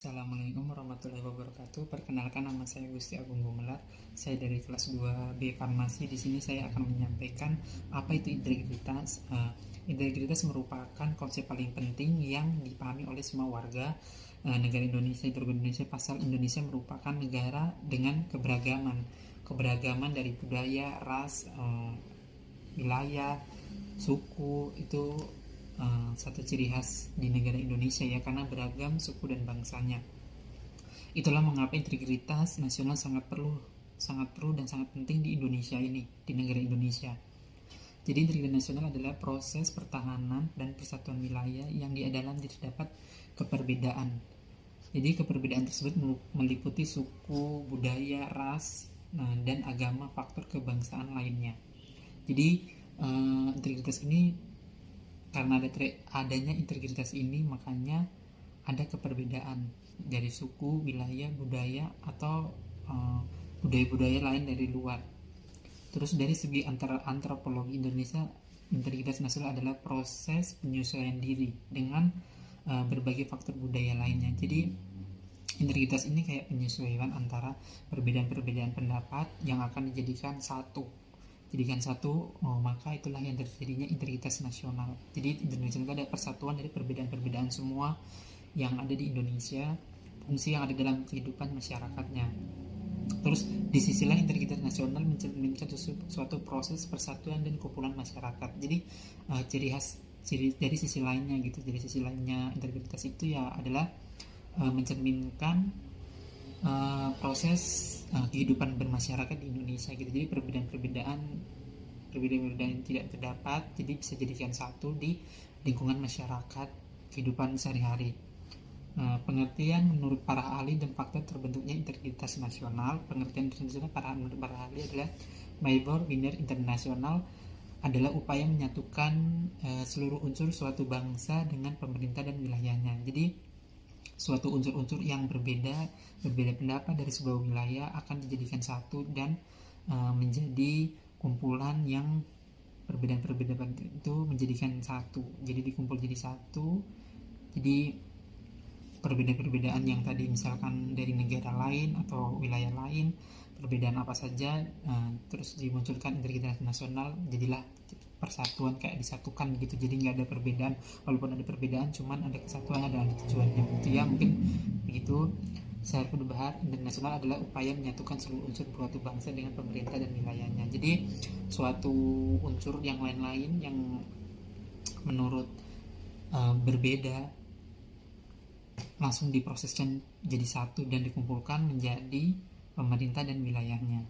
Assalamualaikum warahmatullahi wabarakatuh. Perkenalkan, nama saya Gusti Agung Gumelar. Saya dari kelas 2B Farmasi. Di sini saya akan menyampaikan apa itu integritas. Integritas merupakan konsep paling penting yang dipahami oleh semua warga negara Indonesia. Indonesia, pasal Indonesia merupakan negara dengan keberagaman dari budaya, ras, wilayah, suku. Itu satu ciri khas di negara Indonesia ya, karena beragam suku dan bangsanya. Itulah mengapa integritas nasional sangat perlu dan sangat penting di Indonesia ini, di negara Indonesia. Jadi integritas nasional adalah proses pertahanan dan persatuan wilayah yang di dalamnya terdapat keperbedaan. Jadi keperbedaan tersebut meliputi suku, budaya, ras, dan agama, faktor kebangsaan lainnya. Jadi integritas ini, karena adanya integritas ini, makanya ada keperbedaan dari suku, wilayah, budaya, atau budaya-budaya lain dari luar. Terus dari segi antropologi Indonesia, integritas nasional adalah proses penyesuaian diri dengan berbagai faktor budaya lainnya. Jadi integritas ini kayak penyesuaian antara perbedaan-perbedaan pendapat yang akan dijadikan satu, maka itulah yang terjadinya integritas nasional. Jadi integritas nasional ada persatuan dari perbedaan-perbedaan semua yang ada di Indonesia, fungsi yang ada dalam kehidupan masyarakatnya. Terus di sisi lain, integritas nasional mencerminkan suatu proses persatuan dan kumpulan masyarakat. Jadi dari sisi lainnya gitu, dari sisi lainnya integritas itu ya adalah mencerminkan proses kehidupan bermasyarakat di Indonesia gitu. Jadi perbedaan-perbedaan yang tidak terdapat jadi bisa jadikan satu di lingkungan masyarakat kehidupan sehari-hari. Pengertian menurut para ahli dan faktor terbentuknya integritas nasional. Pengertian menurut para ahli adalah Maybor Wiener Internasional adalah upaya menyatukan seluruh unsur suatu bangsa dengan pemerintah dan wilayahnya. Jadi suatu unsur-unsur yang berbeda pendapat dari sebuah wilayah akan dijadikan satu dan menjadi kumpulan yang perbedaan itu menjadikan satu. Jadi dikumpul jadi satu. Jadi perbedaan-perbedaan yang tadi misalkan dari negara lain atau wilayah lain, perbedaan apa saja, terus dimunculkan integritas nasional, jadilah persatuan, kayak disatukan gitu. Jadi nggak ada perbedaan, walaupun ada perbedaan cuman ada kesatuan, ada tujuannya gitu ya. Mungkin begitu. Saya Bahar, internasional adalah upaya menyatukan seluruh unsur suatu bangsa dengan pemerintah dan wilayahnya. Jadi suatu unsur yang lain-lain yang menurut berbeda langsung diproseskan jadi satu dan dikumpulkan menjadi pemerintah dan wilayahnya.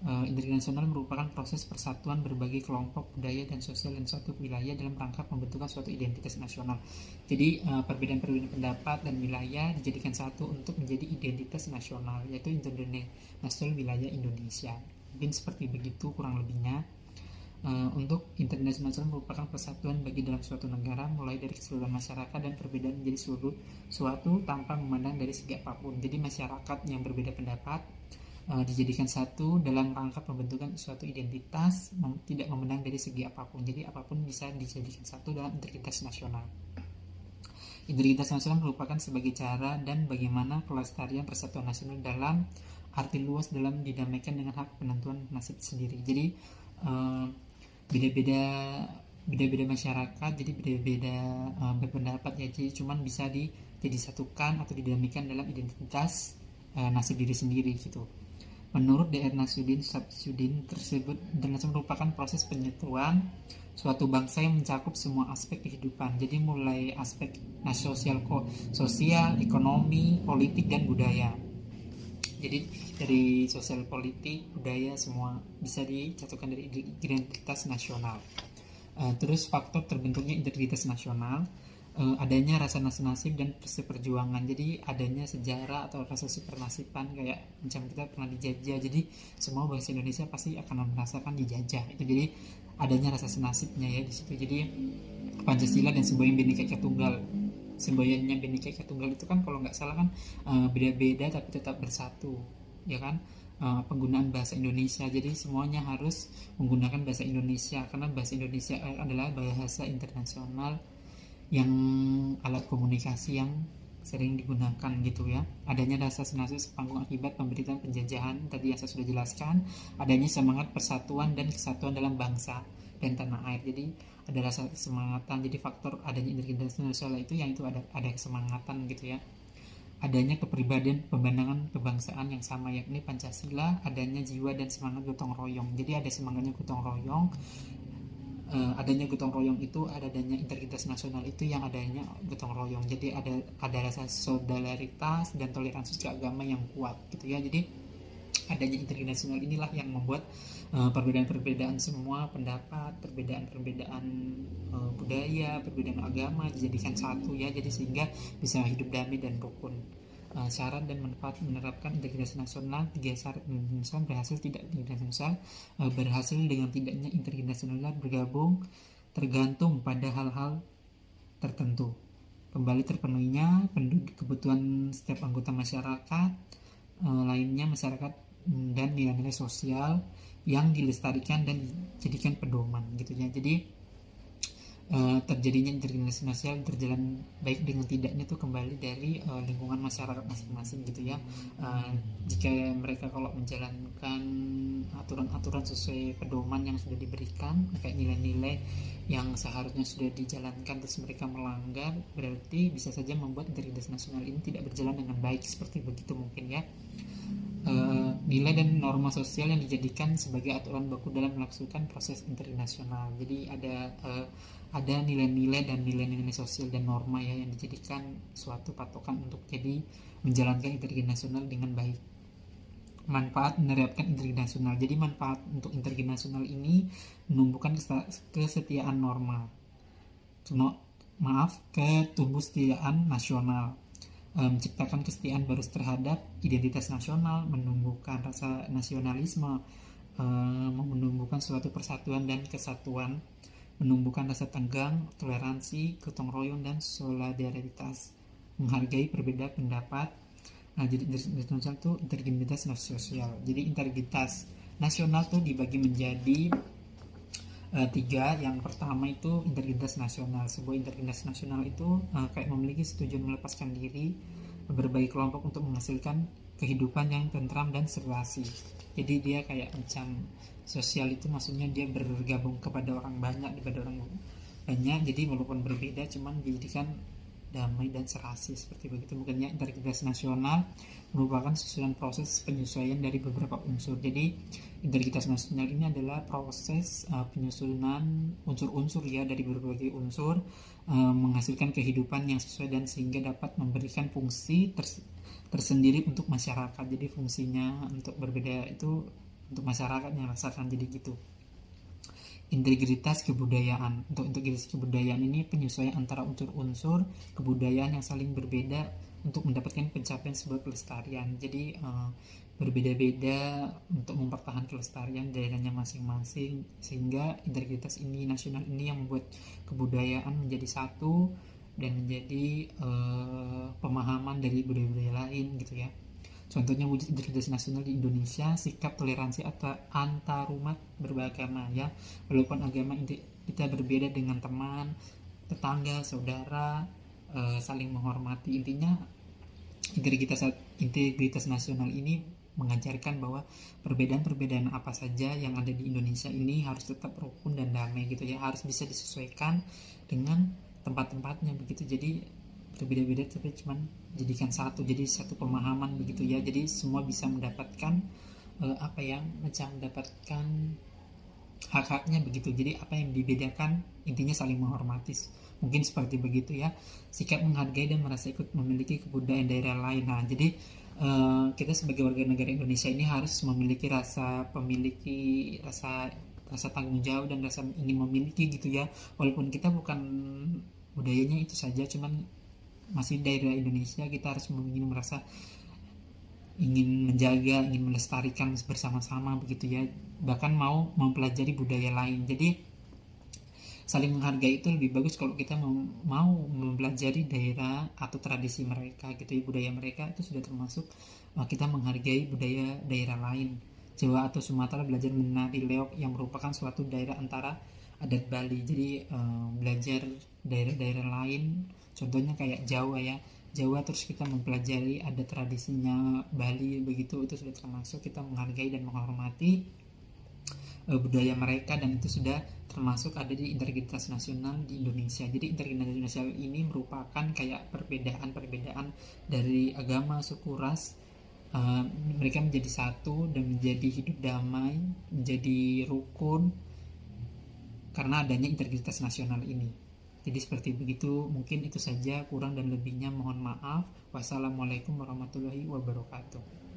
Integritas nasional merupakan proses persatuan berbagai kelompok budaya dan sosial dan suatu wilayah dalam rangka pembentukan suatu identitas nasional. Jadi perbedaan-perbedaan pendapat dan wilayah dijadikan satu untuk menjadi identitas nasional, yaitu Indonesia, nasional wilayah Indonesia. Mungkin seperti begitu kurang lebihnya. Untuk integritas nasional merupakan persatuan bagi dalam suatu negara, mulai dari keseluruhan masyarakat dan perbedaan menjadi suatu tanpa memandang dari segi apapun. Jadi masyarakat yang berbeda pendapat dijadikan satu dalam rangka pembentukan suatu identitas, tidak memandang dari segi apapun. Jadi apapun bisa dijadikan satu dalam integritas nasional. Integritas nasional merupakan sebagai cara dan bagaimana kelestarian persatuan nasional dalam arti luas dalam didamaikan dengan hak penentuan nasib sendiri. Jadi beda-beda masyarakat, jadi beda-beda berpendapat ya, jadi cuman bisa disatukan atau didamaikan dalam identitas nasib diri sendiri gitu. Menurut Dr. Samsudin tersebut, integritas merupakan proses penyatuan suatu bangsa yang mencakup semua aspek kehidupan. Jadi mulai aspek sosial, ekonomi, politik, dan budaya. Jadi dari sosial, politik, budaya semua bisa dicatukan dari identitas nasional. Terus faktor terbentuknya integritas nasional, adanya rasa nasib dan perjuangan. Jadi adanya sejarah atau rasa supernasiban, kayak macam kita pernah dijajah. Jadi semua bangsa Indonesia pasti akan merasakan dijajah. Itu jadi adanya rasa nasibnya ya di situ. Jadi Pancasila dan semboyan Bhinneka Ika Tunggal. Semboyannya Bhinneka Ika Tunggal itu kan kalau nggak salah kan beda-beda tapi tetap bersatu, ya kan? Penggunaan bahasa Indonesia. Jadi semuanya harus menggunakan bahasa Indonesia karena bahasa Indonesia adalah bahasa internasional yang alat komunikasi yang sering digunakan gitu ya. Adanya rasa senasib sepanggung akibat pemberitaan penjajahan tadi yang saya sudah jelaskan, adanya semangat persatuan dan kesatuan dalam bangsa dan tanah air. Jadi ada rasa kesemangatan. Jadi faktor adanya integritas nasional itu yang itu ada kesemangatan gitu ya. Adanya kepribadian pemandangan kebangsaan yang sama, yakni Pancasila, adanya jiwa dan semangat gotong royong. Jadi ada semangatnya gotong royong, adanya gotong royong itu, adanya integritas nasional itu yang adanya gotong royong. Jadi ada rasa solidaritas dan toleransi keagama yang kuat gitu ya. Jadi adanya integritas nasional inilah yang membuat perbedaan-perbedaan semua pendapat, perbedaan-perbedaan budaya, perbedaan agama dijadikan satu ya. Jadi sehingga bisa hidup damai dan rukun. Syarat dan manfaat menerapkan integritas nasional. 3 syarat nasional berhasil tidak integritas nasional. Berhasil dengan tidaknya integritas nasional bergabung tergantung pada hal-hal tertentu. Kembali terpenuhinya kebutuhan setiap anggota masyarakat, lainnya masyarakat dan nilai-nilai sosial yang dilestarikan dan dijadikan pedoman gitu ya. Jadi terjadinya integritas nasional berjalan baik dengan tidaknya itu kembali dari lingkungan masyarakat masing-masing gitu ya. Jika mereka kalau menjalankan aturan-aturan sesuai pedoman yang sudah diberikan, kayak nilai-nilai yang seharusnya sudah dijalankan terus mereka melanggar, berarti bisa saja membuat integritas nasional ini tidak berjalan dengan baik, seperti begitu mungkin ya. Nilai dan norma sosial yang dijadikan sebagai aturan baku dalam melaksanakan proses internasional. Jadi ada nilai-nilai dan nilai-nilai sosial dan norma ya yang dijadikan suatu patokan untuk jadi menjalankan integritas nasional dengan baik. Manfaat menerapkan integritas nasional. Jadi manfaat untuk integritas nasional ini menumbuhkan kesetiaan norma. Ketumbuh setiaan nasional, menciptakan kesetiaan baru terhadap identitas nasional, menumbuhkan rasa nasionalisme, menumbuhkan suatu persatuan dan kesatuan, menumbuhkan rasa tenggang, toleransi, gotong royong, dan solidaritas, menghargai perbedaan pendapat. Jadi integritas nasional itu integritas sosial. Jadi integritas nasional tuh dibagi menjadi 3. Yang pertama itu integritas nasional. Sebuah integritas nasional itu kayak memiliki tujuan melepaskan diri berbagai kelompok untuk menghasilkan kehidupan yang tentram dan serasi. Jadi dia kayak macam sosial itu maksudnya dia bergabung kepada orang banyak, jadi walaupun berbeda cuman dijadikan damai dan serasi, seperti begitu. Bukannya integritas nasional merupakan susunan proses penyesuaian dari beberapa unsur. Jadi integritas nasional ini adalah proses penyusunan unsur-unsur ya dari berbagai unsur, menghasilkan kehidupan yang sesuai dan sehingga dapat memberikan fungsi tersendiri untuk masyarakat. Jadi fungsinya untuk berbeda itu untuk masyarakat yang rasakan, jadi gitu. Integritas kebudayaan. Untuk integritas kebudayaan ini penyesuaian antara unsur-unsur kebudayaan yang saling berbeda untuk mendapatkan pencapaian sebuah kelestarian. Jadi berbeda-beda untuk mempertahankan kelestarian daerahnya masing-masing, sehingga integritas ini nasional ini yang membuat kebudayaan menjadi satu dan menjadi pemahaman dari budaya-budaya lain gitu ya. Contohnya wujud integritas nasional di Indonesia, sikap toleransi antarumat beragama ya. Walaupun agama kita berbeda dengan teman, tetangga, saudara, saling menghormati. Intinya integritas nasional ini mengajarkan bahwa perbedaan-perbedaan apa saja yang ada di Indonesia ini harus tetap rukun dan damai gitu ya. Harus bisa disesuaikan dengan tempat-tempatnya begitu. Jadi berbeda-beda tapi cuman jadikan satu, jadi satu pemahaman begitu ya. Jadi semua bisa mendapatkan mendapatkan hak-haknya begitu. Jadi apa yang dibedakan intinya saling menghormati, mungkin seperti begitu ya. Sikap menghargai dan merasa ikut memiliki kebudayaan daerah lain. Nah jadi kita sebagai warga negara Indonesia ini harus memiliki rasa tanggung jawab dan rasa ingin memiliki gitu ya. Walaupun kita bukan budayanya itu saja, cuman masih daerah Indonesia, kita harus merasa ingin menjaga, ingin melestarikan bersama-sama begitu ya. Bahkan mau mempelajari budaya lain. Jadi saling menghargai itu lebih bagus kalau kita mau mempelajari daerah atau tradisi mereka gitu ya. Budaya mereka itu sudah termasuk kita menghargai budaya daerah lain. Jawa atau Sumatera belajar menari leok yang merupakan suatu daerah antara adat Bali. Jadi belajar daerah-daerah lain, contohnya kayak Jawa ya, Jawa terus kita mempelajari ada tradisinya Bali begitu, itu sudah termasuk kita menghargai dan menghormati budaya mereka, dan itu sudah termasuk ada di integritas nasional di Indonesia. Jadi integritas nasional ini merupakan kayak perbedaan-perbedaan dari agama, suku, ras, mereka menjadi satu dan menjadi hidup damai, menjadi rukun karena adanya integritas nasional ini. Jadi seperti begitu, mungkin itu saja, kurang dan lebihnya mohon maaf. Wassalamualaikum warahmatullahi wabarakatuh.